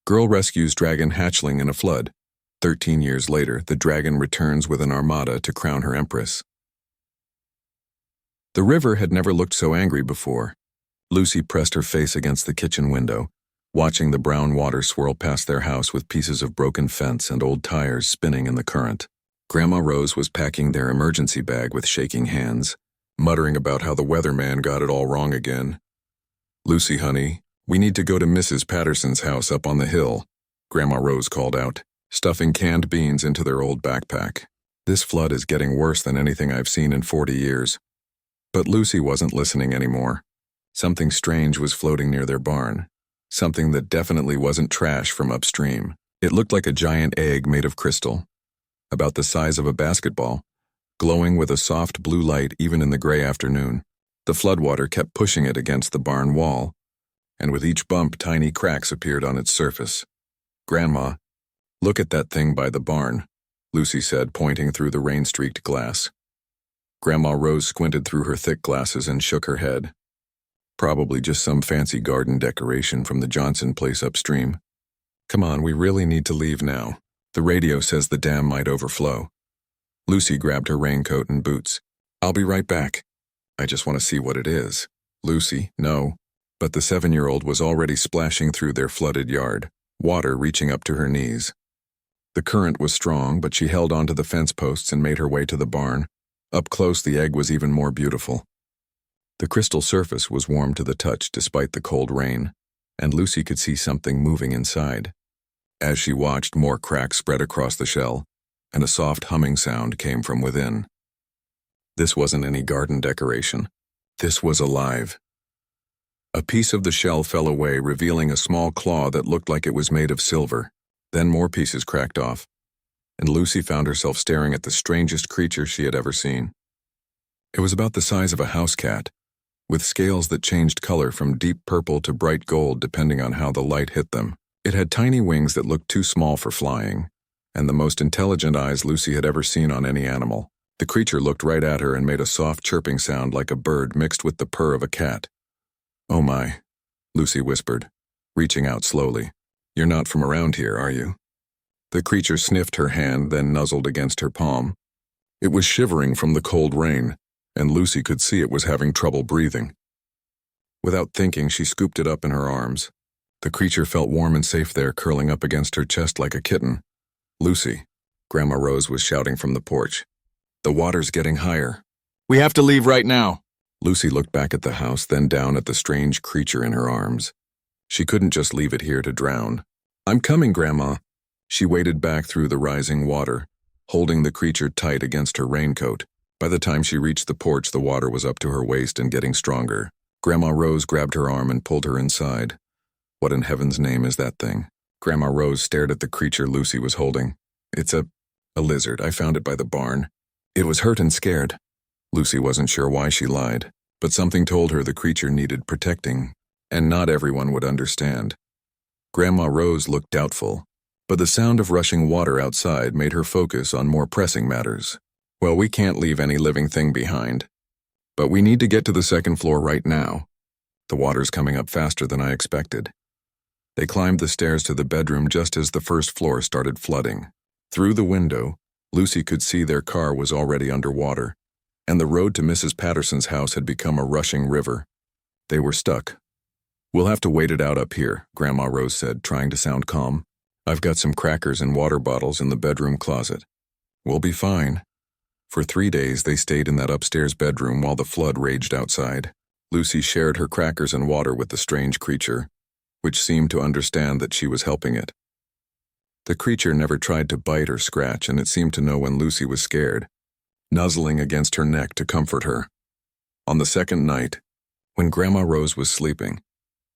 Girl rescues dragon hatchling in a flood. 13 years later, the dragon returns with an armada to crown her empress. The river had never looked so angry before. Lucy pressed her face against the kitchen window, watching the brown water swirl past their house with pieces of broken fence and old tires spinning in the current. Grandma Rose was packing their emergency bag with shaking hands, muttering about how the weatherman got it all wrong again. "Lucy, honey, we need to go to Mrs. Patterson's house up on the hill," Grandma Rose called out, stuffing canned beans into their old backpack. "This flood is getting worse than anything I've seen in 40 years. But Lucy wasn't listening anymore. Something strange was floating near their barn. Something that definitely wasn't trash from upstream. It looked like a giant egg made of crystal, about the size of a basketball, glowing with a soft blue light even in the gray afternoon. The floodwater kept pushing it against the barn wall, and with each bump tiny cracks appeared on its surface. "Grandma, look at that thing by the barn," Lucy said, pointing through the rain-streaked glass. Grandma Rose squinted through her thick glasses and shook her head. "Probably just some fancy garden decoration from the Johnson place upstream. Come on, we really need to leave now. The radio says the dam might overflow." Lucy grabbed her raincoat and boots. "I'll be right back. I just want to see what it is." "Lucy, no." But the 7-year-old was already splashing through their flooded yard, water reaching up to her knees. The current was strong, but she held onto the fence posts and made her way to the barn. Up close, the egg was even more beautiful. The crystal surface was warm to the touch despite the cold rain, and Lucy could see something moving inside. As she watched, more cracks spread across the shell, and a soft humming sound came from within. This wasn't any garden decoration. This was alive. A piece of the shell fell away, revealing a small claw that looked like it was made of silver. Then more pieces cracked off, and Lucy found herself staring at the strangest creature she had ever seen. It was about the size of a house cat, with scales that changed color from deep purple to bright gold depending on how the light hit them. It had tiny wings that looked too small for flying, and the most intelligent eyes Lucy had ever seen on any animal. The creature looked right at her and made a soft chirping sound like a bird mixed with the purr of a cat. "Oh my," Lucy whispered, reaching out slowly. "You're not from around here, are you?" The creature sniffed her hand, then nuzzled against her palm. It was shivering from the cold rain, and Lucy could see it was having trouble breathing. Without thinking, she scooped it up in her arms. The creature felt warm and safe there, curling up against her chest like a kitten. "Lucy," Grandma Rose was shouting from the porch. "The water's getting higher. We have to leave right now." Lucy looked back at the house, then down at the strange creature in her arms. She couldn't just leave it here to drown. "I'm coming, Grandma." She waded back through the rising water, holding the creature tight against her raincoat. By the time she reached the porch, the water was up to her waist and getting stronger. Grandma Rose grabbed her arm and pulled her inside. "What in heaven's name is that thing?" Grandma Rose stared at the creature Lucy was holding. "It's a lizard. I found it by the barn. It was hurt and scared." Lucy wasn't sure why she lied, but something told her the creature needed protecting, and not everyone would understand. Grandma Rose looked doubtful, but the sound of rushing water outside made her focus on more pressing matters. "Well, we can't leave any living thing behind, but we need to get to the second floor right now. The water's coming up faster than I expected." They climbed the stairs to the bedroom just as the first floor started flooding. Through the window, Lucy could see their car was already underwater, and the road to Mrs. Patterson's house had become a rushing river. They were stuck. "We'll have to wait it out up here," Grandma Rose said, trying to sound calm. "I've got some crackers and water bottles in the bedroom closet. We'll be fine." For 3 days, they stayed in that upstairs bedroom while the flood raged outside. Lucy shared her crackers and water with the strange creature, which seemed to understand that she was helping it. The creature never tried to bite or scratch, and it seemed to know when Lucy was scared, nuzzling against her neck to comfort her. On the second night, when Grandma Rose was sleeping,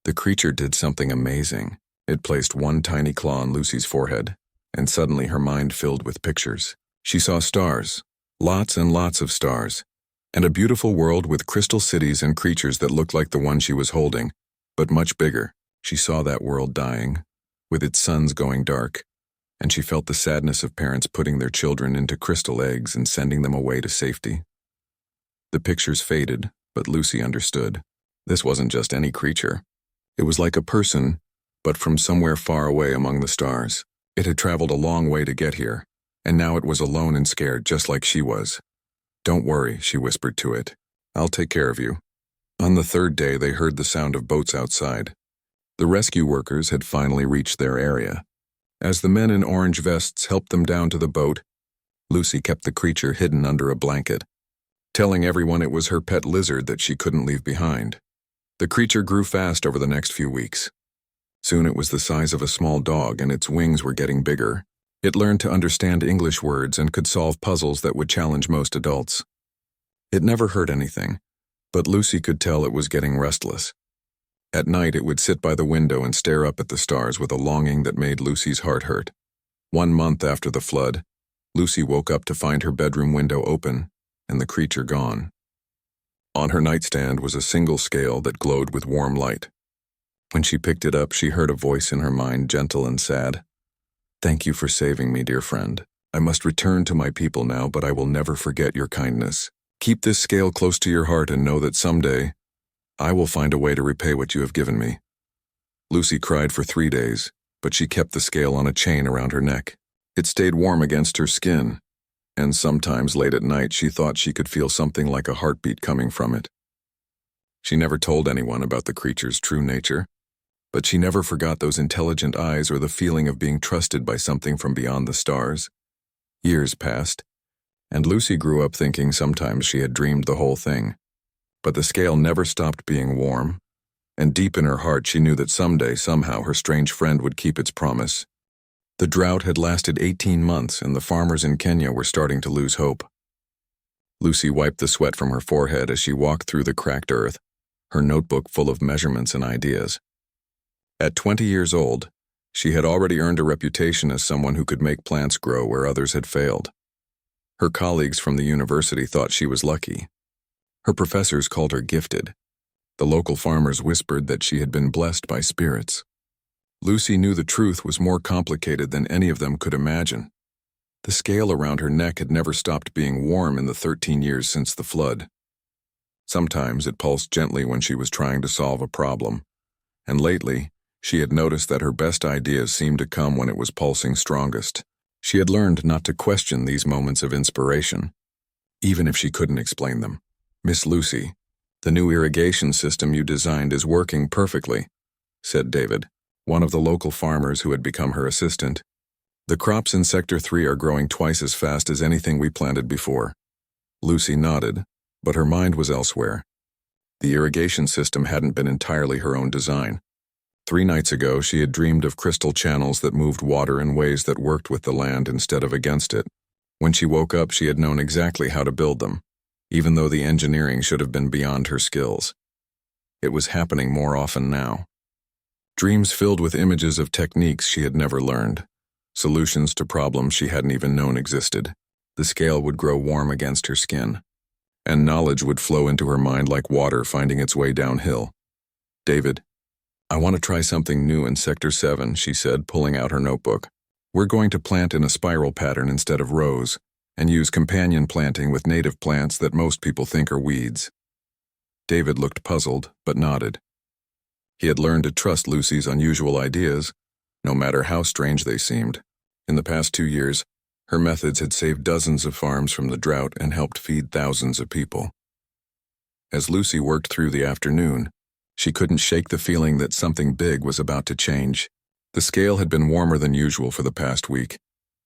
the creature did something amazing. It placed one tiny claw on Lucy's forehead, and suddenly her mind filled with pictures. She saw stars, lots and lots of stars, and a beautiful world with crystal cities and creatures that looked like the one she was holding, but much bigger. She saw that world dying, with its suns going dark, and she felt the sadness of parents putting their children into crystal eggs and sending them away to safety. The pictures faded, but Lucy understood. This wasn't just any creature. It was like a person, but from somewhere far away among the stars. It had traveled a long way to get here, and now it was alone and scared just like she was. "Don't worry," she whispered to it. "I'll take care of you." On the third day, they heard the sound of boats outside. The rescue workers had finally reached their area. As the men in orange vests helped them down to the boat, Lucy kept the creature hidden under a blanket, telling everyone it was her pet lizard that she couldn't leave behind. The creature grew fast over the next few weeks. Soon it was the size of a small dog, and its wings were getting bigger. It learned to understand English words and could solve puzzles that would challenge most adults. It never hurt anything, but Lucy could tell it was getting restless. At night, it would sit by the window and stare up at the stars with a longing that made Lucy's heart hurt. 1 month after the flood, Lucy woke up to find her bedroom window open and the creature gone. On her nightstand was a single scale that glowed with warm light. When she picked it up, she heard a voice in her mind, gentle and sad. "Thank you for saving me, dear friend. I must return to my people now, but I will never forget your kindness. Keep this scale close to your heart and know that someday I will find a way to repay what you have given me." Lucy cried for 3 days, but she kept the scale on a chain around her neck. It stayed warm against her skin, and sometimes late at night she thought she could feel something like a heartbeat coming from it. She never told anyone about the creature's true nature, but she never forgot those intelligent eyes or the feeling of being trusted by something from beyond the stars. Years passed, and Lucy grew up thinking sometimes she had dreamed the whole thing. But the scale never stopped being warm, and deep in her heart she knew that someday, somehow, her strange friend would keep its promise. The drought had lasted 18 months, and the farmers in Kenya were starting to lose hope. Lucy wiped the sweat from her forehead as she walked through the cracked earth, her notebook full of measurements and ideas. At 20 years old, she had already earned a reputation as someone who could make plants grow where others had failed. Her colleagues from the university thought she was lucky. Her professors called her gifted. The local farmers whispered that she had been blessed by spirits. Lucy knew the truth was more complicated than any of them could imagine. The scale around her neck had never stopped being warm in the 13 years since the flood. Sometimes it pulsed gently when she was trying to solve a problem, and lately, she had noticed that her best ideas seemed to come when it was pulsing strongest. She had learned not to question these moments of inspiration, even if she couldn't explain them. "Miss Lucy, the new irrigation system you designed is working perfectly," said David, one of the local farmers who had become her assistant. "The crops in Sector 3 are growing twice as fast as anything we planted before." Lucy nodded, but her mind was elsewhere. The irrigation system hadn't been entirely her own design. 3 nights ago, she had dreamed of crystal channels that moved water in ways that worked with the land instead of against it. When she woke up, she had known exactly how to build them, even though the engineering should have been beyond her skills. It was happening more often now. Dreams filled with images of techniques she had never learned, solutions to problems she hadn't even known existed. The scale would grow warm against her skin, and knowledge would flow into her mind like water finding its way downhill. "David, I want to try something new in Sector 7, she said, pulling out her notebook. "We're going to plant in a spiral pattern instead of rows, and use companion planting with native plants that most people think are weeds." David looked puzzled, but nodded. He had learned to trust Lucy's unusual ideas, no matter how strange they seemed. In the past 2 years, her methods had saved dozens of farms from the drought and helped feed thousands of people. As Lucy worked through the afternoon, she couldn't shake the feeling that something big was about to change. The scale had been warmer than usual for the past week,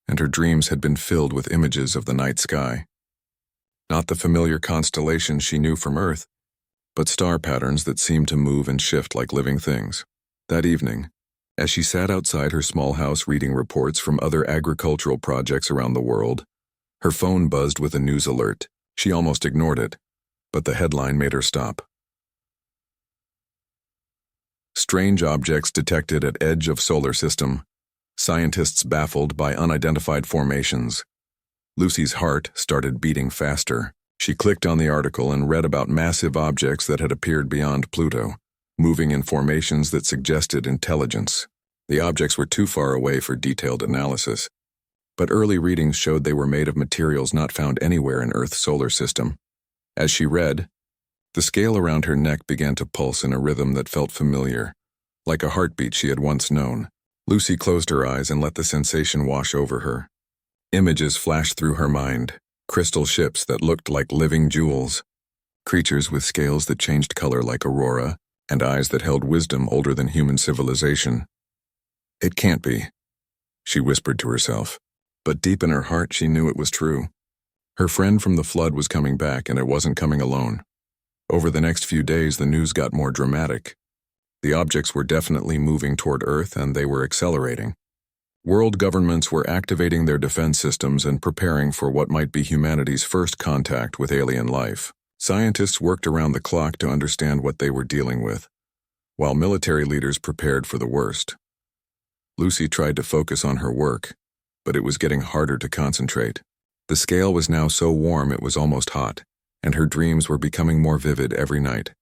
and her dreams had been filled with images of the night sky. Not the familiar constellations she knew from Earth, but star patterns that seemed to move and shift like living things. That evening, as she sat outside her small house reading reports from other agricultural projects around the world, her phone buzzed with a news alert. She almost ignored it, but the headline made her stop. Strange objects detected at edge of solar system. Scientists baffled by unidentified formations. Lucy's heart started beating faster. She clicked on the article and read about massive objects that had appeared beyond Pluto, moving in formations that suggested intelligence. The objects were too far away for detailed analysis, but early readings showed they were made of materials not found anywhere in Earth's solar system. As she read, the scale around her neck began to pulse in a rhythm that felt familiar, like a heartbeat she had once known. Lucy closed her eyes and let the sensation wash over her. Images flashed through her mind, crystal ships that looked like living jewels, creatures with scales that changed color like aurora, and eyes that held wisdom older than human civilization. It can't be, she whispered to herself, but deep in her heart she knew it was true. Her friend from the flood was coming back, and it wasn't coming alone. Over the next few days, the news got more dramatic. The objects were definitely moving toward Earth, and they were accelerating. World governments were activating their defense systems and preparing for what might be humanity's first contact with alien life. Scientists worked around the clock to understand what they were dealing with, while military leaders prepared for the worst. Lucy tried to focus on her work, but it was getting harder to concentrate. The scale was now so warm it was almost hot, and her dreams were becoming more vivid every night.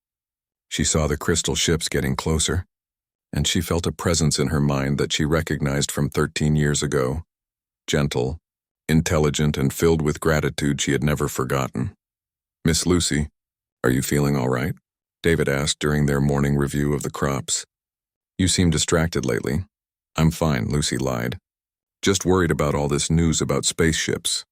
She saw the crystal ships getting closer, and she felt a presence in her mind that she recognized from 13 years ago. Gentle, intelligent, and filled with gratitude she had never forgotten. "Miss Lucy, are you feeling all right?" David asked during their morning review of the crops. "You seem distracted lately." "I'm fine," Lucy lied. "Just worried about all this news about spaceships.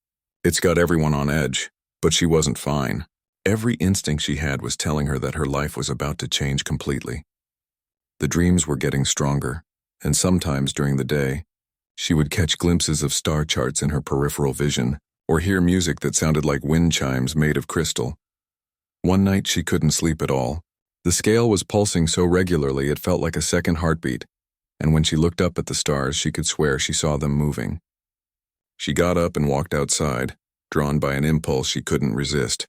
It's got everyone on edge." But she wasn't fine. Every instinct she had was telling her that her life was about to change completely. The dreams were getting stronger, and sometimes during the day, she would catch glimpses of star charts in her peripheral vision, or hear music that sounded like wind chimes made of crystal. One night she couldn't sleep at all. The scale was pulsing so regularly it felt like a second heartbeat, and when she looked up at the stars she could swear she saw them moving. She got up and walked outside, drawn by an impulse she couldn't resist.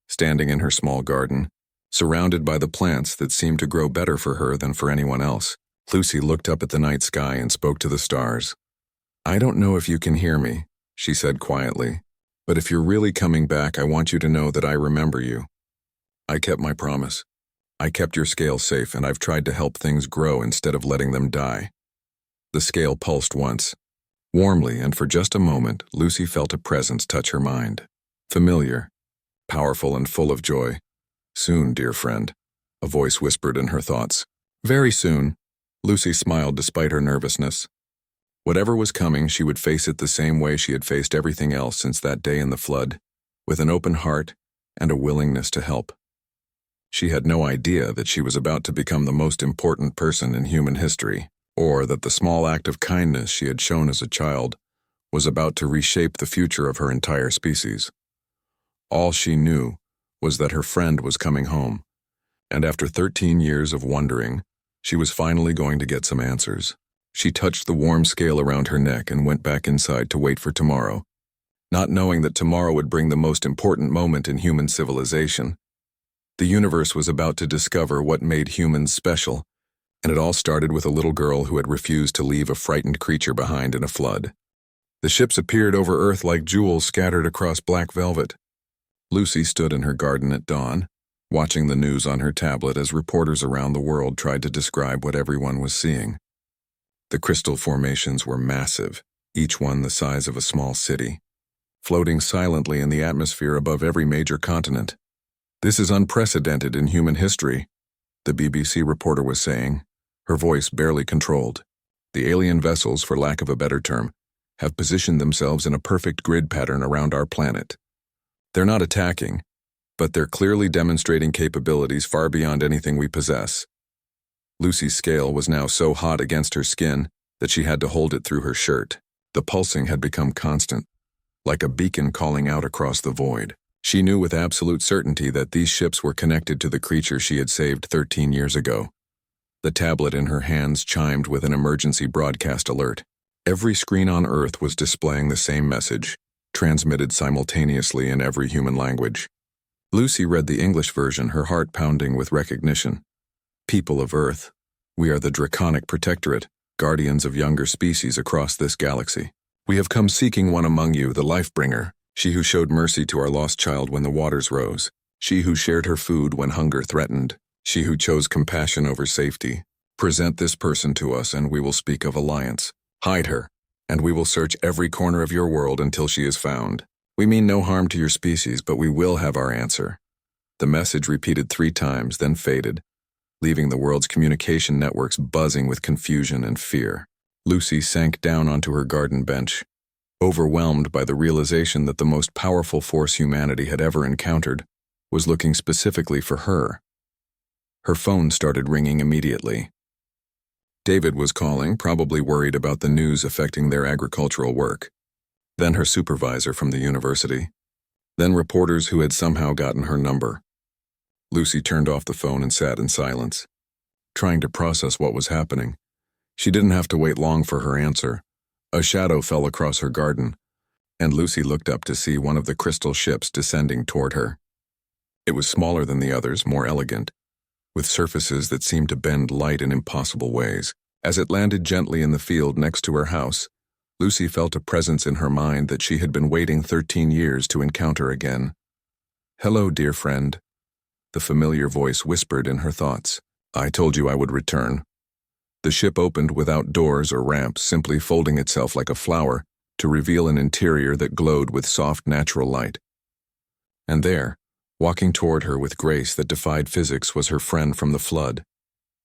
Standing in her small garden, surrounded by the plants that seemed to grow better for her than for anyone else, Lucy looked up at the night sky and spoke to the stars. "I don't know if you can hear me," she said quietly, "but if you're really coming back, I want you to know that I remember you. I kept my promise. I kept your scale safe, and I've tried to help things grow instead of letting them die." The scale pulsed once, warmly, and for just a moment, Lucy felt a presence touch her mind. Familiar, powerful, and full of joy. "Soon, dear friend," a voice whispered in her thoughts. "Very soon." Lucy smiled despite her nervousness. Whatever was coming, she would face it the same way she had faced everything else since that day in the flood, with an open heart and a willingness to help. She had no idea that she was about to become the most important person in human history, or that the small act of kindness she had shown as a child was about to reshape the future of her entire species. All she knew was that her friend was coming home, and after 13 years of wondering, she was finally going to get some answers. She touched the warm scale around her neck and went back inside to wait for tomorrow, not knowing that tomorrow would bring the most important moment in human civilization. The universe was about to discover what made humans special, and it all started with a little girl who had refused to leave a frightened creature behind in a flood. The ships appeared over Earth like jewels scattered across black velvet. Lucy stood in her garden at dawn, watching the news on her tablet as reporters around the world tried to describe what everyone was seeing. The crystal formations were massive, each one the size of a small city, floating silently in the atmosphere above every major continent. "This is unprecedented in human history," the BBC reporter was saying, her voice barely controlled. "The alien vessels, for lack of a better term, have positioned themselves in a perfect grid pattern around our planet. They're not attacking, but they're clearly demonstrating capabilities far beyond anything we possess." Lucy's scale was now so hot against her skin that she had to hold it through her shirt. The pulsing had become constant, like a beacon calling out across the void. She knew with absolute certainty that these ships were connected to the creature she had saved 13 years ago. The tablet in her hands chimed with an emergency broadcast alert. Every screen on Earth was displaying the same message, transmitted simultaneously in every human language. Lucy read the English version, her heart pounding with recognition. "People of Earth, we are the Draconic Protectorate, guardians of younger species across this galaxy. We have come seeking one among you, the Lifebringer, she who showed mercy to our lost child when the waters rose, she who shared her food when hunger threatened, she who chose compassion over safety. Present this person to us and we will speak of alliance. Hide her, and we will search every corner of your world until she is found. We mean no harm to your species, but we will have our answer." The message repeated 3 times, then faded. leaving the world's communication networks buzzing with confusion and fear. Lucy sank down onto her garden bench, overwhelmed by the realization that the most powerful force humanity had ever encountered was looking specifically for her. Her phone started ringing immediately. David was calling, probably worried about the news affecting their agricultural work. Then her supervisor from the university. Then reporters who had somehow gotten her number. Lucy turned off the phone and sat in silence, trying to process what was happening. She didn't have to wait long for her answer. A shadow fell across her garden, and Lucy looked up to see one of the crystal ships descending toward her. It was smaller than the others, more elegant, with surfaces that seemed to bend light in impossible ways. As it landed gently in the field next to her house, Lucy felt a presence in her mind that she had been waiting 13 years to encounter again. "Hello, dear friend," the familiar voice whispered in her thoughts. "I told you I would return." The ship opened without doors or ramps, simply folding itself like a flower to reveal an interior that glowed with soft natural light. And there, walking toward her with grace that defied physics, was her friend from the flood.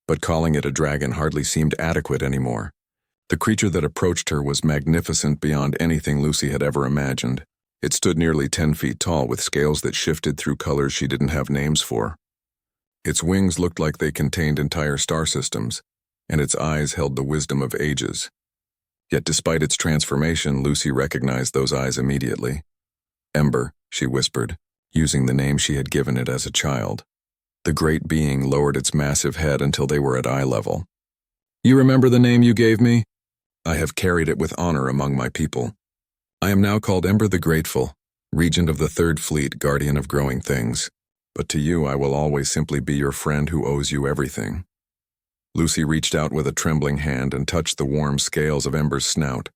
But calling it a dragon hardly seemed adequate anymore. The creature that approached her was magnificent beyond anything Lucy had ever imagined. It stood nearly 10 feet tall with scales that shifted through colors she didn't have names for. Its wings looked like they contained entire star systems, and its eyes held the wisdom of ages. Yet despite its transformation, Lucy recognized those eyes immediately. "Ember," she whispered, using the name she had given it as a child. The great being lowered its massive head until they were at eye level. "You remember the name you gave me? I have carried it with honor among my people. I am now called Ember the Grateful, Regent of the Third Fleet, Guardian of Growing Things. But to you I will always simply be your friend who owes you everything." Lucy reached out with a trembling hand and touched the warm scales of Ember's snout,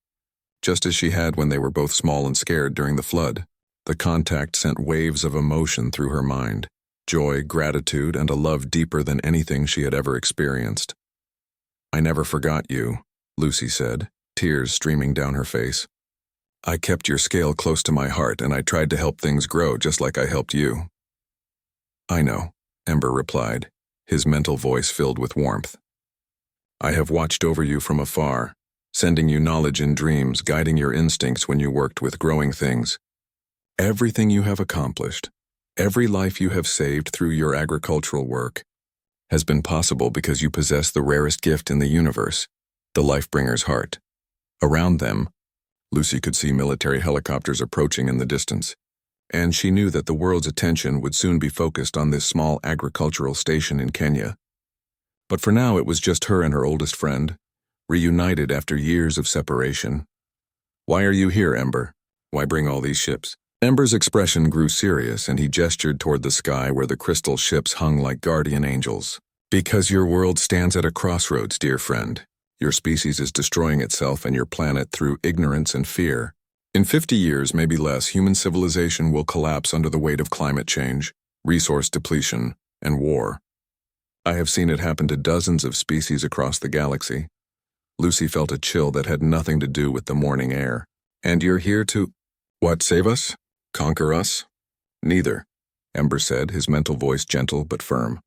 just as she had when they were both small and scared during the flood. The contact sent waves of emotion through her mind, joy, gratitude, and a love deeper than anything she had ever experienced. "I never forgot you," Lucy said, tears streaming down her face. "I kept your scale close to my heart, and I tried to help things grow just like I helped you." "I know," Ember replied, his mental voice filled with warmth. "I have watched over you from afar, sending you knowledge in dreams, guiding your instincts when you worked with growing things. Everything you have accomplished, every life you have saved through your agricultural work, has been possible because you possess the rarest gift in the universe, the Lifebringer's heart." Around them, Lucy could see military helicopters approaching in the distance, and she knew that the world's attention would soon be focused on this small agricultural station in Kenya. But for now it was just her and her oldest friend, reunited after years of separation. "Why are you here, Ember? Why bring all these ships?" Ember's expression grew serious, and he gestured toward the sky where the crystal ships hung like guardian angels. "Because your world stands at a crossroads, dear friend. Your species is destroying itself and your planet through ignorance and fear. In 50 years, maybe less, human civilization will collapse under the weight of climate change, resource depletion, and war. I have seen it happen to dozens of species across the galaxy." Lucy felt a chill that had nothing to do with the morning air. "And you're here to, what, save us? Conquer us?" "Neither," Ember said, his mental voice gentle but firm.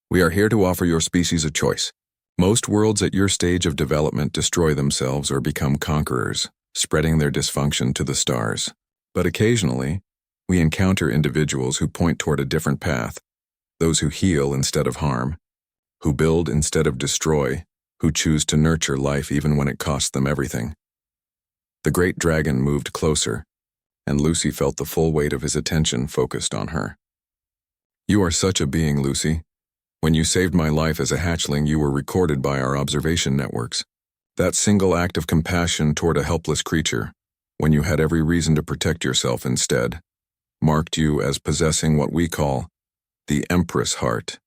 "We are here to offer your species a choice. Most worlds at your stage of development destroy themselves or become conquerors, spreading their dysfunction to the stars. But occasionally, we encounter individuals who point toward a different path, those who heal instead of harm, who build instead of destroy, who choose to nurture life even when it costs them everything." The great dragon moved closer, and Lucy felt the full weight of his attention focused on her. "You are such a being, Lucy. When you saved my life as a hatchling, you were recorded by our observation networks. That single act of compassion toward a helpless creature, when you had every reason to protect yourself instead, marked you as possessing what we call the Empress heart."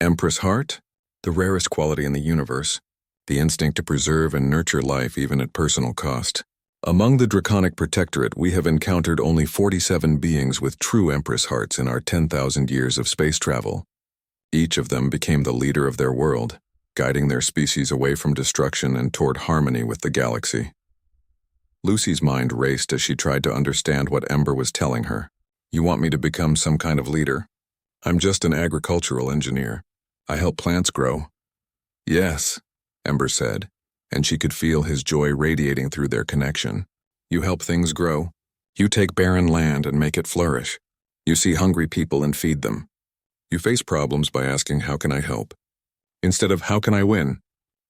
Empress heart? The rarest quality in the universe, the instinct to preserve and nurture life even at personal cost. Among the Draconic Protectorate, we have encountered only 47 beings with true Empress hearts in our 10,000 years of space travel. Each of them became the leader of their world, guiding their species away from destruction and toward harmony with the galaxy. Lucy's mind raced as she tried to understand what Ember was telling her. "You want me to become some kind of leader? I'm just an agricultural engineer. I help plants grow. Yes, Ember said, and she could feel his joy radiating through their connection. You help things grow. You take barren land and make it flourish. You see hungry people and feed them. You face problems by asking, how can I help? Instead of, how can I win?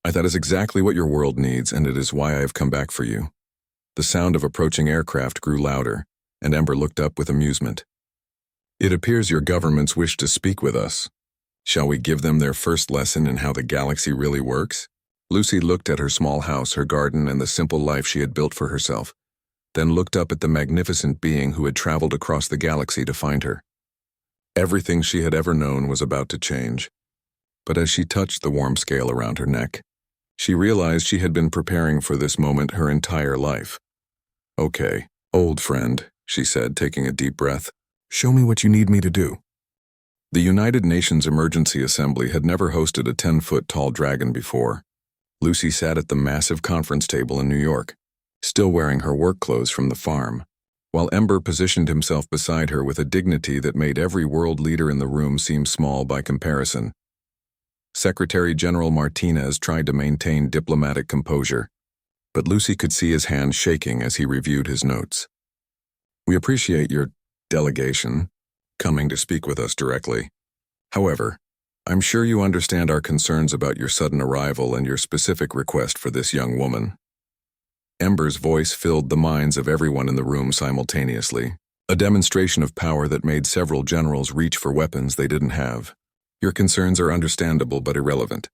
That is exactly what your world needs, and it is why I have come back for you. The sound of approaching aircraft grew louder, and Ember looked up with amusement. It appears your governments wish to speak with us. Shall we give them their first lesson in how the galaxy really works? Lucy looked at her small house, her garden, and the simple life she had built for herself, then looked up at the magnificent being who had traveled across the galaxy to find her. Everything she had ever known was about to change. But as she touched the warm scale around her neck, she realized she had been preparing for this moment her entire life. Okay, old friend, she said, taking a deep breath. Show me what you need me to do. The United Nations Emergency Assembly had never hosted a 10-foot-tall dragon before. Lucy sat at the massive conference table in New York, still wearing her work clothes from the farm, while Ember positioned himself beside her with a dignity that made every world leader in the room seem small by comparison. Secretary General Martinez tried to maintain diplomatic composure, but Lucy could see his hand shaking as he reviewed his notes. We appreciate your delegation coming to speak with us directly. However, I'm sure you understand our concerns about your sudden arrival and your specific request for this young woman. Ember's voice filled the minds of everyone in the room simultaneously, a demonstration of power that made several generals reach for weapons they didn't have. Your concerns are understandable but irrelevant.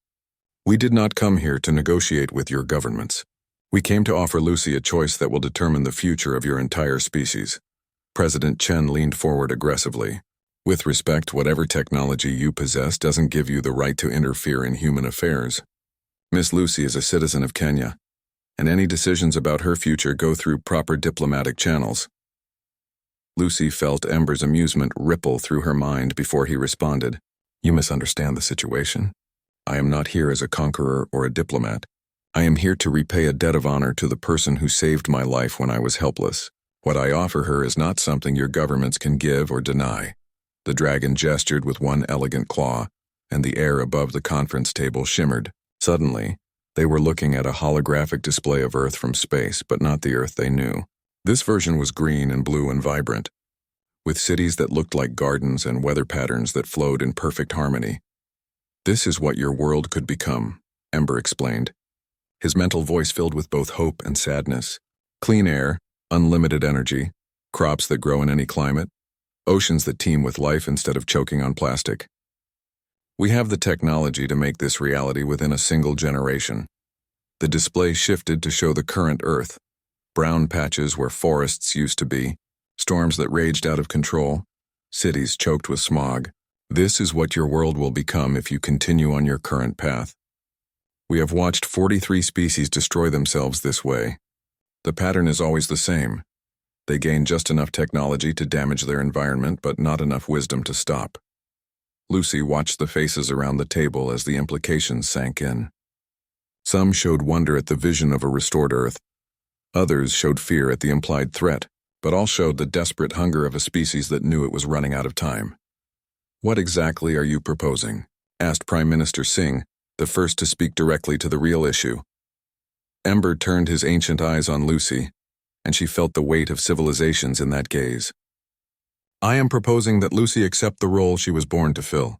We did not come here to negotiate with your governments. We came to offer Lucy a choice that will determine the future of your entire species. President Chen leaned forward aggressively. With respect, whatever technology you possess doesn't give you the right to interfere in human affairs. Miss Lucy is a citizen of Kenya, and any decisions about her future go through proper diplomatic channels. Lucy felt Ember's amusement ripple through her mind before he responded. You misunderstand the situation. I am not here as a conqueror or a diplomat. I am here to repay a debt of honor to the person who saved my life when I was helpless. What I offer her is not something your governments can give or deny. The dragon gestured with one elegant claw, and the air above the conference table shimmered. Suddenly, they were looking at a holographic display of Earth from space, but not the Earth they knew. This version was green and blue and vibrant, with cities that looked like gardens and weather patterns that flowed in perfect harmony. This is what your world could become, Ember explained, his mental voice filled with both hope and sadness. Clean air, unlimited energy, crops that grow in any climate, oceans that teem with life instead of choking on plastic. We have the technology to make this reality within a single generation. The display shifted to show the current Earth, brown patches where forests used to be, storms that raged out of control, cities choked with smog. This is what your world will become if you continue on your current path. We have watched 43 species destroy themselves this way. The pattern is always the same. They gain just enough technology to damage their environment, but not enough wisdom to stop. Lucy watched the faces around the table as the implications sank in. Some showed wonder at the vision of a restored Earth. Others showed fear at the implied threat, but all showed the desperate hunger of a species that knew it was running out of time. What exactly are you proposing? Asked Prime Minister Singh, the first to speak directly to the real issue. Ember turned his ancient eyes on Lucy, and she felt the weight of civilizations in that gaze. I am proposing that Lucy accept the role she was born to fill.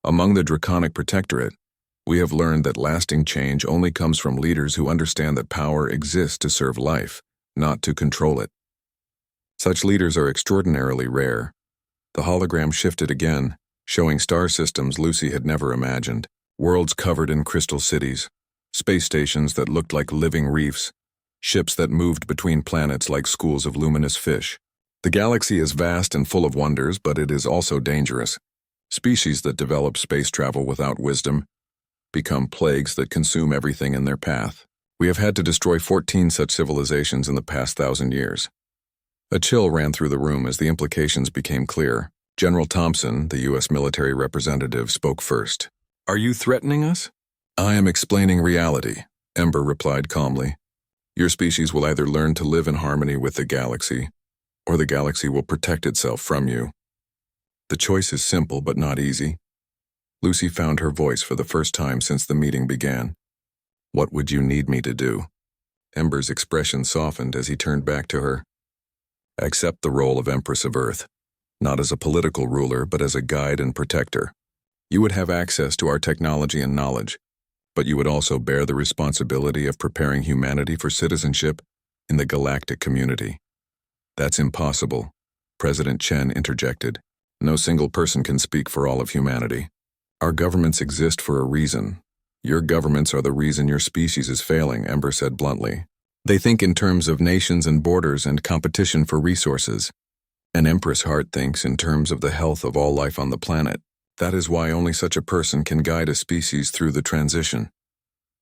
Among the Draconic Protectorate, we have learned that lasting change only comes from leaders who understand that power exists to serve life, not to control it. Such leaders are extraordinarily rare. The hologram shifted again, showing star systems Lucy had never imagined, worlds covered in crystal cities, space stations that looked like living reefs, ships that moved between planets like schools of luminous fish. The galaxy is vast and full of wonders, but it is also dangerous. Species that develop space travel without wisdom become plagues that consume everything in their path. We have had to destroy 14 such civilizations in the past 1,000 years. A chill ran through the room as the implications became clear. General Thompson, the U.S. military representative, spoke first. Are you threatening us? I am explaining reality, Ember replied calmly. Your species will either learn to live in harmony with the galaxy, or the galaxy will protect itself from you. The choice is simple but not easy. Lucy found her voice for the first time since the meeting began. What would you need me to do? Ember's expression softened as he turned back to her. Accept the role of Empress of Earth, not as a political ruler, but as a guide and protector. You would have access to our technology and knowledge, but you would also bear the responsibility of preparing humanity for citizenship in the galactic community. That's impossible, President Chen interjected. No single person can speak for all of humanity. Our governments exist for a reason. Your governments are the reason your species is failing, Ember said bluntly. They think in terms of nations and borders and competition for resources. An Empress heart thinks in terms of the health of all life on the planet. That is why only such a person can guide a species through the transition.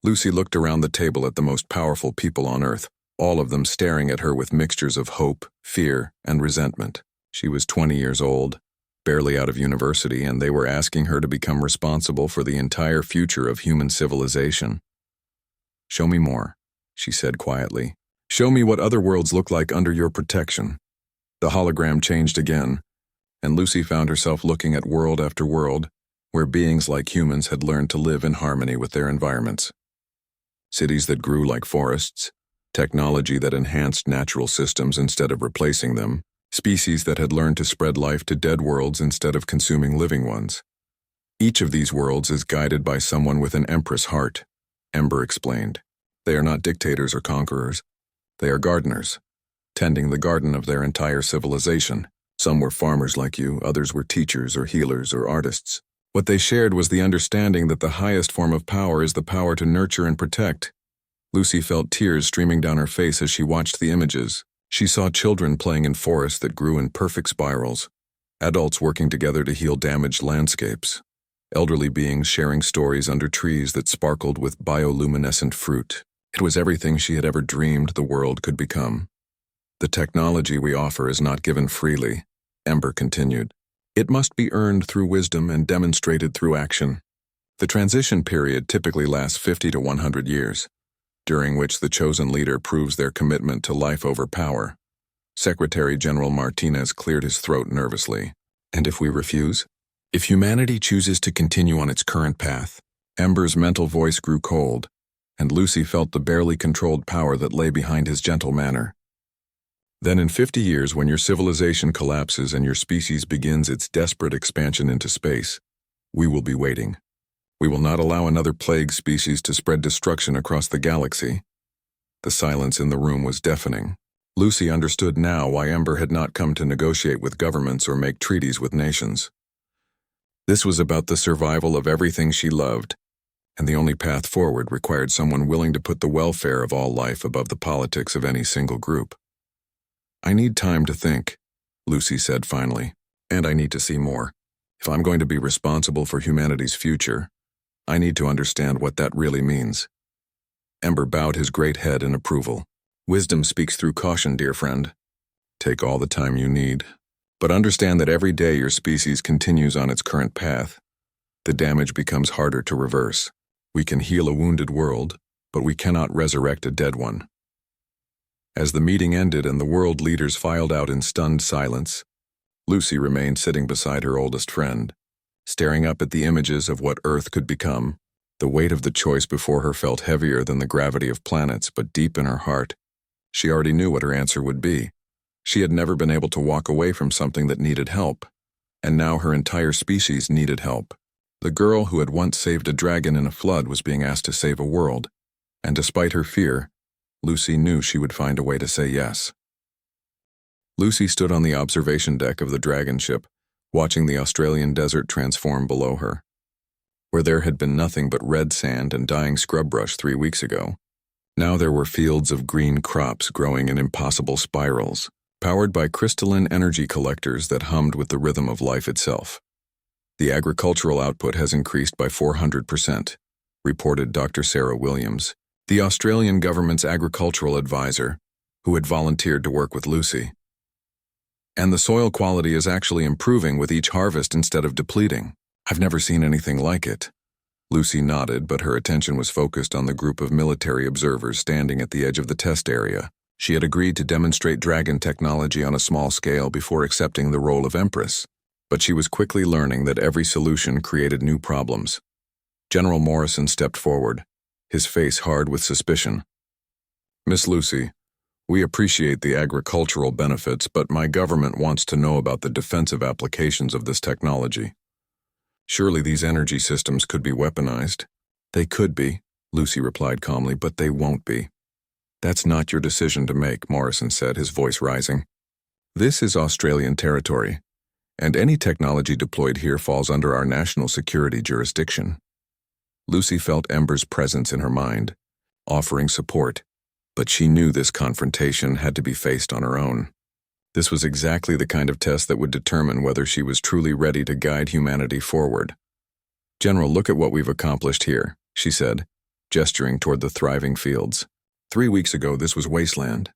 Lucy looked around the table at the most powerful people on Earth, all of them staring at her with mixtures of hope, fear, and resentment. She was 20 years old, barely out of university, and they were asking her to become responsible for the entire future of human civilization. Show me more, she said quietly. Show me what other worlds look like under your protection. The hologram changed again, and Lucy found herself looking at world after world, where beings like humans had learned to live in harmony with their environments. Cities that grew like forests, technology that enhanced natural systems instead of replacing them, species that had learned to spread life to dead worlds instead of consuming living ones. Each of these worlds is guided by someone with an Empress heart, Ember explained. They are not dictators or conquerors. They are gardeners, tending the garden of their entire civilization. Some were farmers like you, others were teachers or healers or artists. What they shared was the understanding that the highest form of power is the power to nurture and protect. Lucy felt tears streaming down her face as she watched the images. She saw children playing in forests that grew in perfect spirals, adults working together to heal damaged landscapes, elderly beings sharing stories under trees that sparkled with bioluminescent fruit. It was everything she had ever dreamed the world could become. The technology we offer is not given freely, Ember continued. It must be earned through wisdom and demonstrated through action. The transition period typically lasts 50 to 100 years, during which the chosen leader proves their commitment to life over power. Secretary General Martinez cleared his throat nervously. And if we refuse? If humanity chooses to continue on its current path? Ember's mental voice grew cold, and Lucy felt the barely controlled power that lay behind his gentle manner. Then in 50 years, when your civilization collapses and your species begins its desperate expansion into space, we will be waiting. We will not allow another plague species to spread destruction across the galaxy. The silence in the room was deafening. Lucy understood now why Ember had not come to negotiate with governments or make treaties with nations. This was about the survival of everything she loved, and the only path forward required someone willing to put the welfare of all life above the politics of any single group. I need time to think, Lucy said finally, and I need to see more. If I'm going to be responsible for humanity's future, I need to understand what that really means. Ember bowed his great head in approval. Wisdom speaks through caution, dear friend. Take all the time you need, but understand that every day your species continues on its current path, the damage becomes harder to reverse. We can heal a wounded world, but we cannot resurrect a dead one. As the meeting ended and the world leaders filed out in stunned silence, Lucy remained sitting beside her oldest friend, staring up at the images of what Earth could become. The weight of the choice before her felt heavier than the gravity of planets, but deep in her heart, she already knew what her answer would be. She had never been able to walk away from something that needed help, and now her entire species needed help. The girl who had once saved a dragon in a flood was being asked to save a world, and despite her fear, Lucy knew she would find a way to say yes. Lucy stood on the observation deck of the dragon ship, watching the Australian desert transform below her. Where there had been nothing but red sand and dying scrub brush 3 weeks ago, now there were fields of green crops growing in impossible spirals, powered by crystalline energy collectors that hummed with the rhythm of life itself. The agricultural output has increased by 400%, reported Dr. Sarah Williams, the Australian government's agricultural advisor, who had volunteered to work with Lucy. And the soil quality is actually improving with each harvest instead of depleting. I've never seen anything like it. Lucy nodded, but her attention was focused on the group of military observers standing at the edge of the test area. She had agreed to demonstrate dragon technology on a small scale before accepting the role of Empress, But she was quickly learning that every solution created new problems. General Morrison stepped forward, his face hard with suspicion. "Miss Lucy, we appreciate the agricultural benefits, but my government wants to know about the defensive applications of this technology. Surely these energy systems could be weaponized." "They could be," Lucy replied calmly, "but they won't be." "That's not your decision to make," Morrison said, his voice rising. "This is Australian territory, and any technology deployed here falls under our national security jurisdiction." Lucy felt Ember's presence in her mind, offering support, but she knew this confrontation had to be faced on her own. This was exactly the kind of test that would determine whether she was truly ready to guide humanity forward. "General, look at what we've accomplished here," she said, gesturing toward the thriving fields. 3 weeks ago, this was wasteland.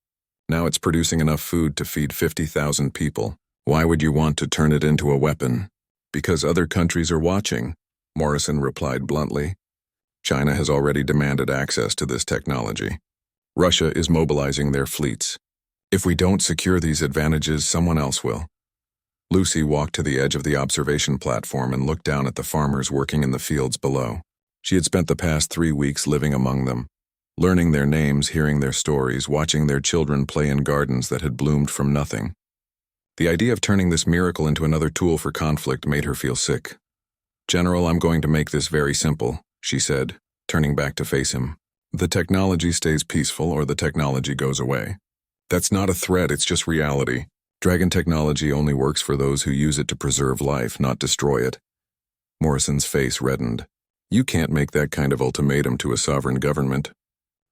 Now it's producing enough food to feed 50,000 people. Why would you want to turn it into a weapon? "Because other countries are watching," Morrison replied bluntly. "China has already demanded access to this technology. Russia is mobilizing their fleets. If we don't secure these advantages, someone else will." Lucy walked to the edge of the observation platform and looked down at the farmers working in the fields below. She had spent the past 3 weeks living among them, learning their names, hearing their stories, watching their children play in gardens that had bloomed from nothing. The idea of turning this miracle into another tool for conflict made her feel sick. "General, I'm going to make this very simple," she said, turning back to face him. "The technology stays peaceful or the technology goes away. That's not a threat, it's just reality. Dragon technology only works for those who use it to preserve life, not destroy it." Morrison's face reddened. "You can't make that kind of ultimatum to a sovereign government."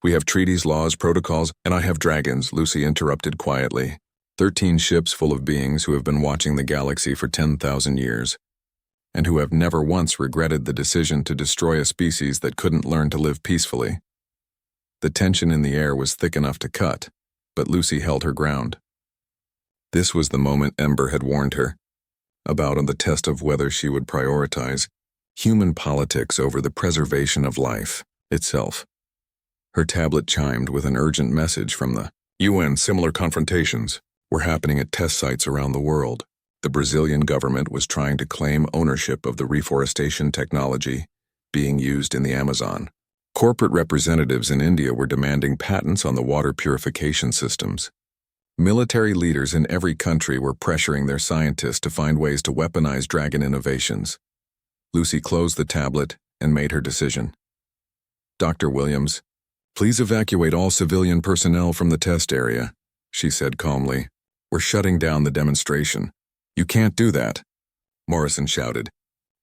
"We have treaties, laws, protocols, and I have dragons," Lucy interrupted quietly. 13 ships full of beings who have been watching the galaxy for 10,000 years, and who have never once regretted the decision to destroy a species that couldn't learn to live peacefully. The tension in the air was thick enough to cut, but Lucy held her ground. This was the moment Ember had warned her about, on the test of whether she would prioritize human politics over the preservation of life itself. Her tablet chimed with an urgent message from the UN. Similar confrontations were happening at test sites around the world. The Brazilian government was trying to claim ownership of the reforestation technology being used in the Amazon. Corporate representatives in India were demanding patents on the water purification systems. Military leaders in every country were pressuring their scientists to find ways to weaponize dragon innovations. Lucy closed the tablet and made her decision. "Dr. Williams, please evacuate all civilian personnel from the test area," she said calmly. "We're shutting down the demonstration." "You can't do that," Morrison shouted.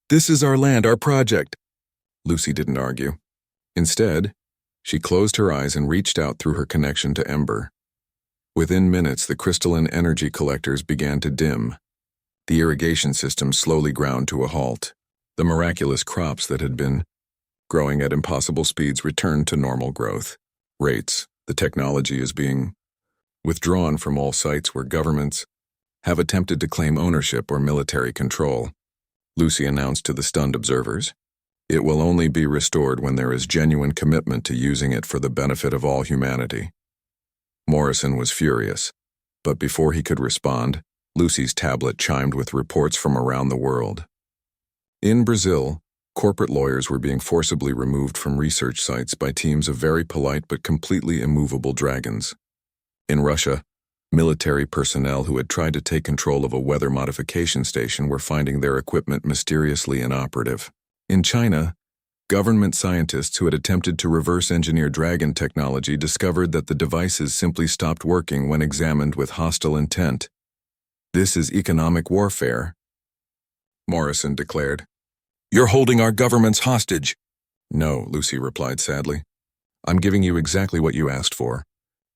"This is our land, our project." Lucy didn't argue. Instead, she closed her eyes and reached out through her connection to Ember. Within minutes, the crystalline energy collectors began to dim. The irrigation system slowly ground to a halt. The miraculous crops that had been growing at impossible speeds returned to normal growth rates. The technology is being withdrawn from all sites where governments have attempted to claim ownership or military control, Lucy announced to the stunned observers. It will only be restored when there is genuine commitment to using it for the benefit of all humanity. Morrison was furious, but before he could respond, Lucy's tablet chimed with reports from around the world. In Brazil, corporate lawyers were being forcibly removed from research sites by teams of very polite but completely immovable dragons. In Russia, military personnel who had tried to take control of a weather modification station were finding their equipment mysteriously inoperative. In China, government scientists who had attempted to reverse-engineer dragon technology discovered that the devices simply stopped working when examined with hostile intent. "This is economic warfare," Morrison declared. "You're holding our governments hostage." "No," Lucy replied sadly. "I'm giving you exactly what you asked for.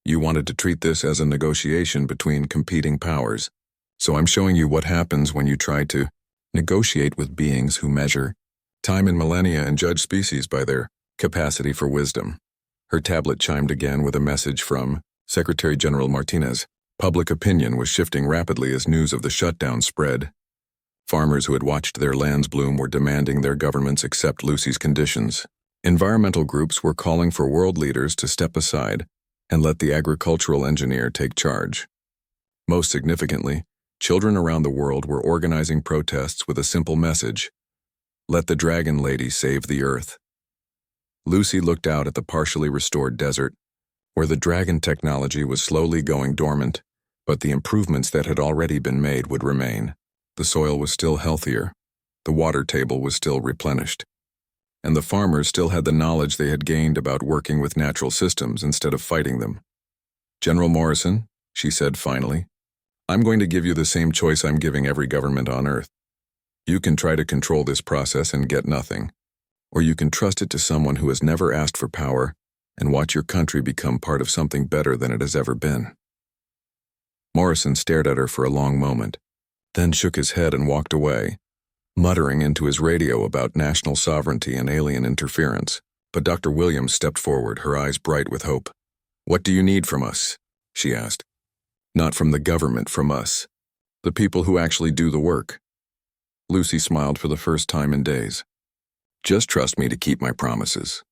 You wanted to treat this as a negotiation between competing powers, so I'm showing you what happens when you try to negotiate with beings who measure time in millennia and judge species by their capacity for wisdom." Her tablet chimed again with a message from Secretary General Martinez. Public opinion was shifting rapidly as news of the shutdown spread. Farmers who had watched their lands bloom were demanding their governments accept Lucy's conditions. Environmental groups were calling for world leaders to step aside and let the agricultural engineer take charge. Most significantly, Children around the world were organizing protests with a simple message: let the Dragon Lady save the Earth. Lucy looked out at the partially restored desert, where the dragon technology was slowly going dormant, but the improvements that had already been made would remain. The soil was still healthier, the water table was still replenished, and the farmers still had the knowledge they had gained about working with natural systems instead of fighting them. General Morrison, she said finally, I'm going to give you the same choice I'm giving every government on Earth. You can try to control this process and get nothing, or you can trust it to someone who has never asked for power and watch your country become part of something better than it has ever been. Morrison stared at her for a long moment, then shook his head and walked away, muttering into his radio about national sovereignty and alien interference. But Dr. Williams stepped forward, her eyes bright with hope. What do you need from us? She asked. Not from the government, from us. The people who actually do the work. Lucy smiled for the first time in days. Just trust me to keep my promises.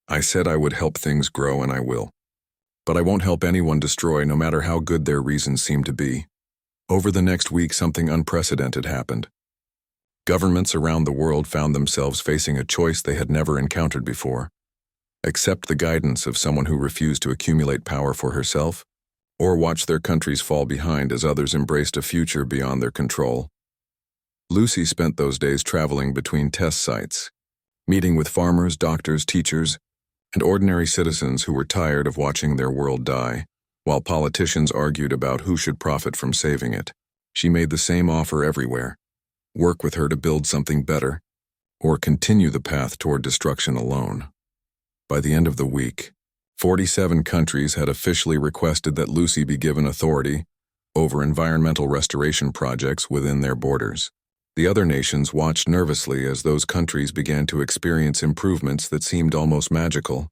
I said I would help things grow, and I will. But I won't help anyone destroy, no matter how good their reasons seem to be. Over the next week, something unprecedented happened. Governments around the world found themselves facing a choice they had never encountered before. Accept the guidance of someone who refused to accumulate power for herself, or watch their countries fall behind as others embraced a future beyond their control. Lucy spent those days traveling between test sites, meeting with farmers, doctors, teachers, and ordinary citizens who were tired of watching their world die, while politicians argued about who should profit from saving it. She made the same offer everywhere: work with her to build something better, or continue the path toward destruction alone. By the end of the week, 47 countries had officially requested that Lucy be given authority over environmental restoration projects within their borders. The other nations watched nervously as those countries began to experience improvements that seemed almost magical.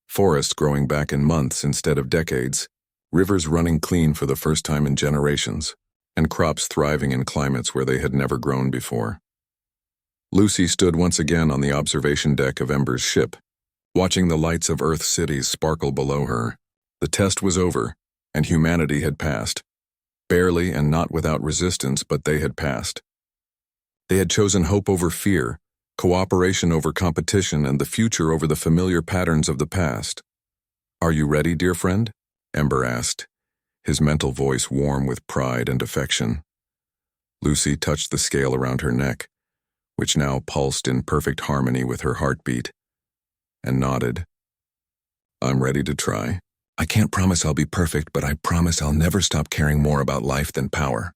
Forests growing back in months instead of decades, rivers running clean for the first time in generations, and crops thriving in climates where they had never grown before. Lucy stood once again on the observation deck of Ember's ship, watching the lights of Earth's cities sparkle below her. The test was over, and humanity had passed. Barely and not without resistance, but they had passed. They had chosen hope over fear, cooperation over competition, and the future over the familiar patterns of the past. Are you ready, dear friend? Ember asked, his mental voice warm with pride and affection. Lucy touched the scale around her neck, which now pulsed in perfect harmony with her heartbeat, and nodded. I'm ready to try. I can't promise I'll be perfect, but I promise I'll never stop caring more about life than power.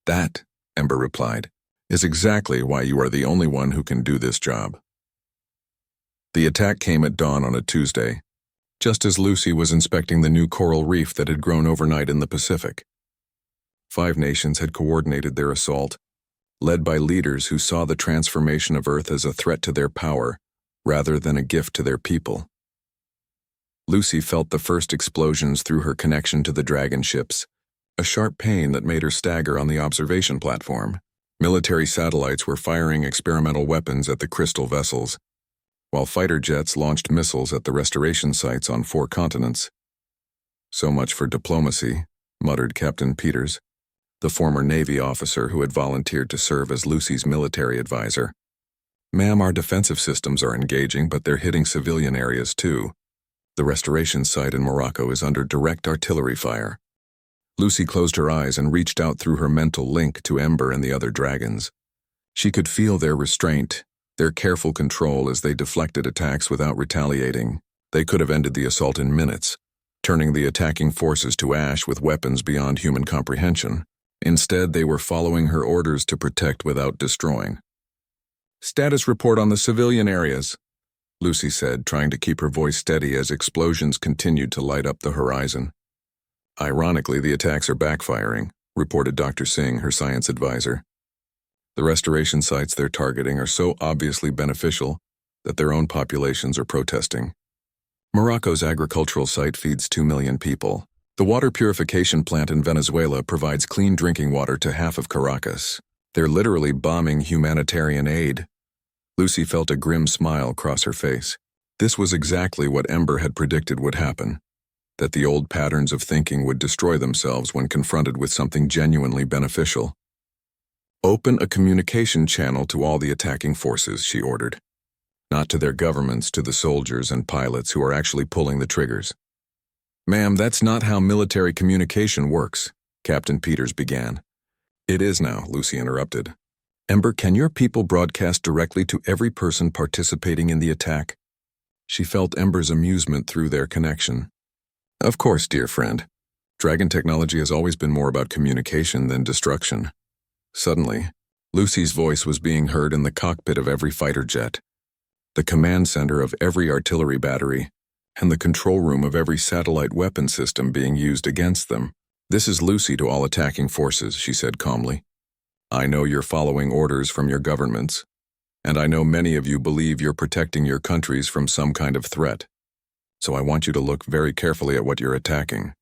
That, Ember replied, is exactly why you are the only one who can do this job. The attack came at dawn on a Tuesday, just as Lucy was inspecting the new coral reef that had grown overnight in the Pacific. 5 nations had coordinated their assault, led by leaders who saw the transformation of Earth as a threat to their power rather than a gift to their people. Lucy felt the first explosions through her connection to the dragon ships, a sharp pain that made her stagger on the observation platform. Military satellites were firing experimental weapons at the crystal vessels, while fighter jets launched missiles at the restoration sites on 4 continents. So much for diplomacy, muttered Captain Peters, the former Navy officer who had volunteered to serve as Lucy's military advisor. Ma'am, our defensive systems are engaging, but they're hitting civilian areas too. The restoration site in Morocco is under direct artillery fire. Lucy closed her eyes and reached out through her mental link to Ember and the other dragons. She could feel their restraint, their careful control as they deflected attacks without retaliating. They could have ended the assault in minutes, turning the attacking forces to ash with weapons beyond human comprehension. Instead, they were following her orders to protect without destroying. Status report on the civilian areas, Lucy said, trying to keep her voice steady as explosions continued to light up the horizon. Ironically, the attacks are backfiring, reported Dr. Singh, her science advisor. The restoration sites they're targeting are so obviously beneficial that their own populations are protesting. Morocco's agricultural site feeds 2 million people. The water purification plant in Venezuela provides clean drinking water to half of Caracas. They're literally bombing humanitarian aid. Lucy felt a grim smile cross her face. This was exactly what Ember had predicted would happen. that the old patterns of thinking would destroy themselves when confronted with something genuinely beneficial. Open a communication channel to all the attacking forces, she ordered. Not to their governments, to the soldiers and pilots who are actually pulling the triggers. Ma'am, that's not how military communication works, Captain Peters began. It is now, Lucy interrupted. Ember, can your people broadcast directly to every person participating in the attack? She felt Ember's amusement through their connection. Of course, dear friend. Dragon technology has always been more about communication than destruction. Suddenly, Lucy's voice was being heard in the cockpit of every fighter jet, the command center of every artillery battery, and the control room of every satellite weapon system being used against them. This is Lucy to all attacking forces, she said calmly. I know you're following orders from your governments, and I know many of you believe you're protecting your countries from some kind of threat. So I want you to look very carefully at what you're attacking.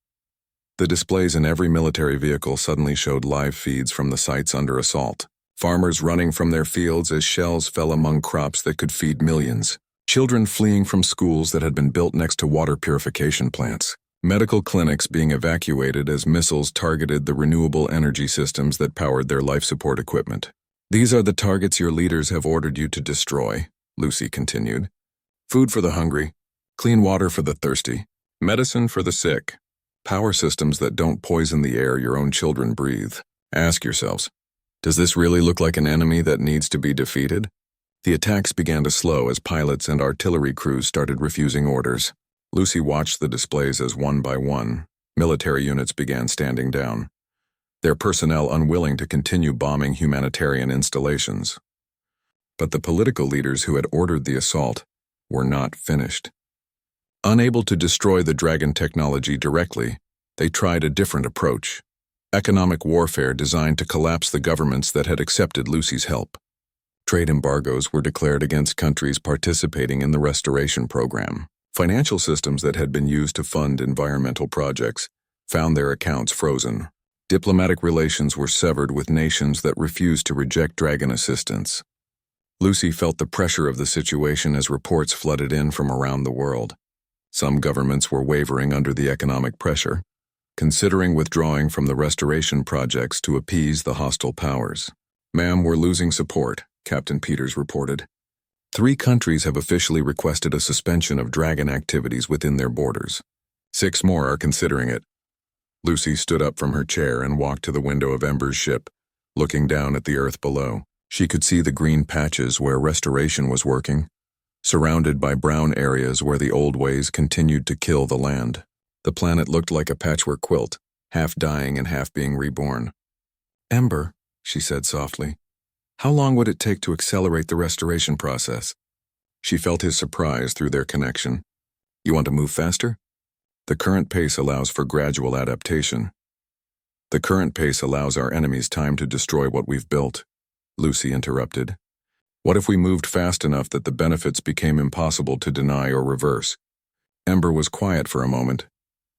The displays in every military vehicle suddenly showed live feeds from the sites under assault. Farmers running from their fields as shells fell among crops that could feed millions. Children fleeing from schools that had been built next to water purification plants. Medical clinics being evacuated as missiles targeted the renewable energy systems that powered their life support equipment. These are the targets your leaders have ordered you to destroy, Lucy continued. Food for the hungry, clean water for the thirsty, medicine for the sick, power systems that don't poison the air your own children breathe. Ask yourselves, does this really look like an enemy that needs to be defeated? The attacks began to slow as pilots and artillery crews started refusing orders. Lucy watched the displays as one by one, military units began standing down, their personnel unwilling to continue bombing humanitarian installations. But the political leaders who had ordered the assault were not finished. Unable to destroy the Dragon technology directly, they tried a different approach. Economic warfare designed to collapse the governments that had accepted Lucy's help. Trade embargoes were declared against countries participating in the restoration program. Financial systems that had been used to fund environmental projects found their accounts frozen. Diplomatic relations were severed with nations that refused to reject Dragon assistance. Lucy felt the pressure of the situation as reports flooded in from around the world. Some governments were wavering under the economic pressure, considering withdrawing from the restoration projects to appease the hostile powers. Ma'am, we're losing support, Captain Peters reported. 3 countries have officially requested a suspension of Dragon activities within their borders. 6 more are considering it. Lucy stood up from her chair and walked to the window of Ember's ship, looking down at the earth below. She could see the green patches where restoration was working, surrounded by brown areas where the old ways continued to kill the land. The planet looked like a patchwork quilt, half dying and half being reborn. Ember, she said softly, how long would it take to accelerate the restoration process? She felt his surprise through their connection. You want to move faster? The current pace allows for gradual adaptation. The current pace allows our enemies time to destroy what we've built, Lucy interrupted. What if we moved fast enough that the benefits became impossible to deny or reverse? Ember was quiet for a moment,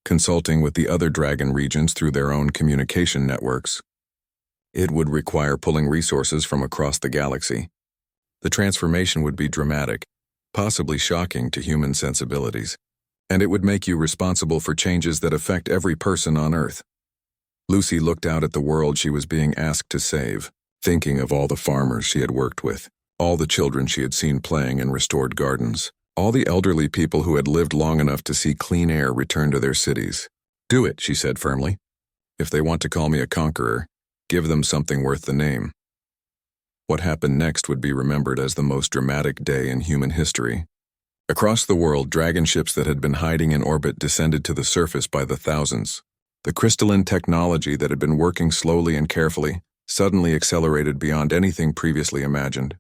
consulting with the other Dragon regions through their own communication networks. It would require pulling resources from across the galaxy. The transformation would be dramatic, possibly shocking to human sensibilities, and it would make you responsible for changes that affect every person on Earth. Lucy looked out at the world she was being asked to save, thinking of all the farmers she had worked with, all the children she had seen playing in restored gardens, all the elderly people who had lived long enough to see clean air return to their cities. Do it, she said firmly. If they want to call me a conqueror, give them something worth the name. What happened next would be remembered as the most dramatic day in human history. Across the world, Dragon ships that had been hiding in orbit descended to the surface by the thousands. The crystalline technology that had been working slowly and carefully suddenly accelerated beyond anything previously imagined.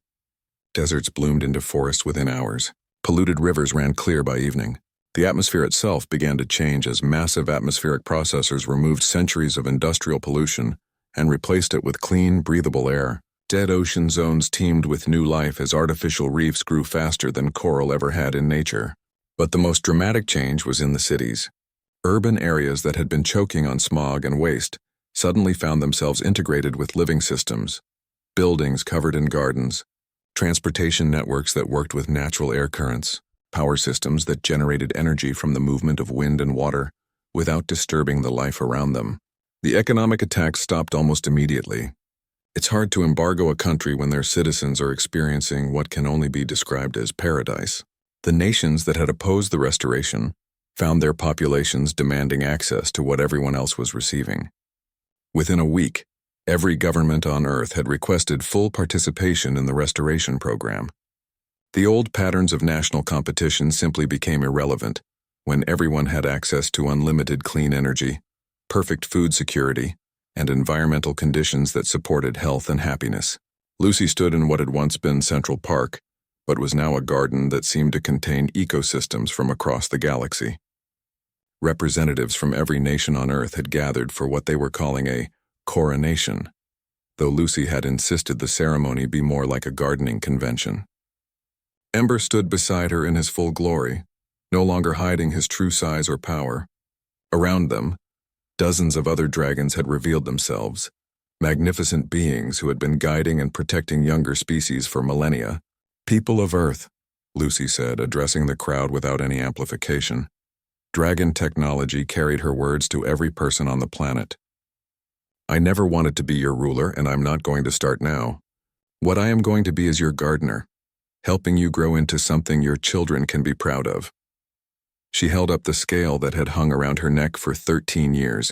Deserts bloomed into forests within hours. Polluted rivers ran clear by evening. The atmosphere itself began to change as massive atmospheric processors removed centuries of industrial pollution and replaced it with clean, breathable air. Dead ocean zones teemed with new life as artificial reefs grew faster than coral ever had in nature. But the most dramatic change was in the cities. Urban areas that had been choking on smog and waste suddenly found themselves integrated with living systems. Buildings covered in gardens, transportation networks that worked with natural air currents, power systems that generated energy from the movement of wind and water, without disturbing the life around them. The economic attacks stopped almost immediately. It's hard to embargo a country when their citizens are experiencing what can only be described as paradise. The nations that had opposed the restoration found their populations demanding access to what everyone else was receiving. Within a week, every government on Earth had requested full participation in the restoration program. The old patterns of national competition simply became irrelevant when everyone had access to unlimited clean energy, perfect food security, and environmental conditions that supported health and happiness. Lucy stood in what had once been Central Park, but was now a garden that seemed to contain ecosystems from across the galaxy. Representatives from every nation on Earth had gathered for what they were calling a coronation, though Lucy had insisted the ceremony be more like a gardening convention. Ember stood beside her in his full glory, no longer hiding his true size or power. Around them, dozens of other dragons had revealed themselves, magnificent beings who had been guiding and protecting younger species for millennia. "People of Earth," Lucy said, addressing the crowd without any amplification. Dragon technology carried her words to every person on the planet. "I never wanted to be your ruler, and I'm not going to start now. What I am going to be is your gardener, helping you grow into something your children can be proud of." She held up the scale that had hung around her neck for 13 years,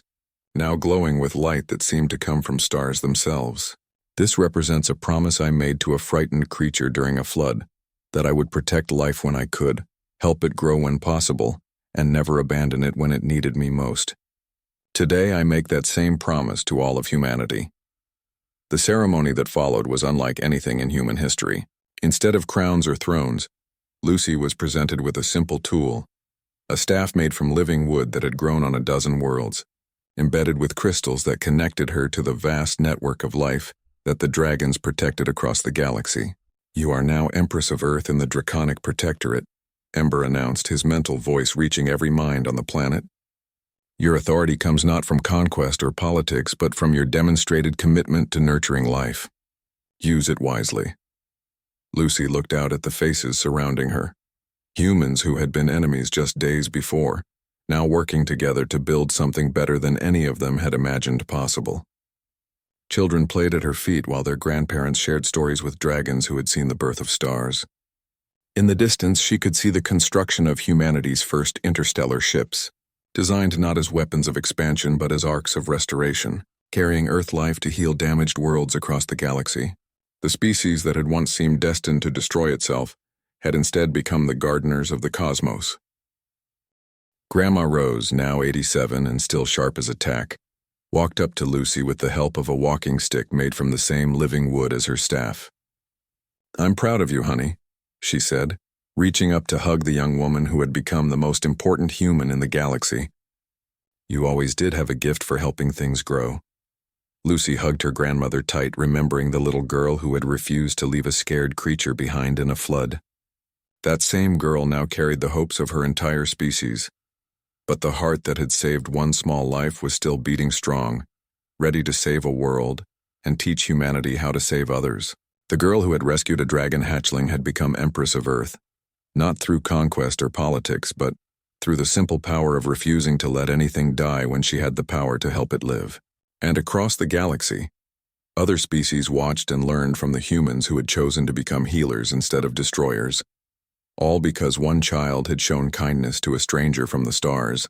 now glowing with light that seemed to come from stars themselves. "This represents a promise I made to a frightened creature during a flood, that I would protect life when I could, help it grow when possible, and never abandon it when it needed me most. Today I make that same promise to all of humanity." The ceremony that followed was unlike anything in human history. Instead of crowns or thrones, Lucy was presented with a simple tool, a staff made from living wood that had grown on a dozen worlds, embedded with crystals that connected her to the vast network of life that the dragons protected across the galaxy. "You are now Empress of Earth in the Draconic Protectorate," Ember announced, his mental voice reaching every mind on the planet. "Your authority comes not from conquest or politics, but from your demonstrated commitment to nurturing life. Use it wisely." Lucy looked out at the faces surrounding her. Humans who had been enemies just days before, now working together to build something better than any of them had imagined possible. Children played at her feet while their grandparents shared stories with dragons who had seen the birth of stars. In the distance, she could see the construction of humanity's first interstellar ships, designed not as weapons of expansion but as arcs of restoration, carrying Earth life to heal damaged worlds across the galaxy. The species that had once seemed destined to destroy itself had instead become the gardeners of the cosmos. Grandma Rose, now 87 and still sharp as a tack, walked up to Lucy with the help of a walking stick made from the same living wood as her staff. "I'm proud of you, honey," she said, reaching up to hug the young woman who had become the most important human in the galaxy. "You always did have a gift for helping things grow." Lucy hugged her grandmother tight, remembering the little girl who had refused to leave a scared creature behind in a flood. That same girl now carried the hopes of her entire species, but the heart that had saved one small life was still beating strong, ready to save a world and teach humanity how to save others. The girl who had rescued a dragon hatchling had become Empress of Earth, not through conquest or politics, but through the simple power of refusing to let anything die when she had the power to help it live. And across the galaxy, other species watched and learned from the humans who had chosen to become healers instead of destroyers, all because one child had shown kindness to a stranger from the stars.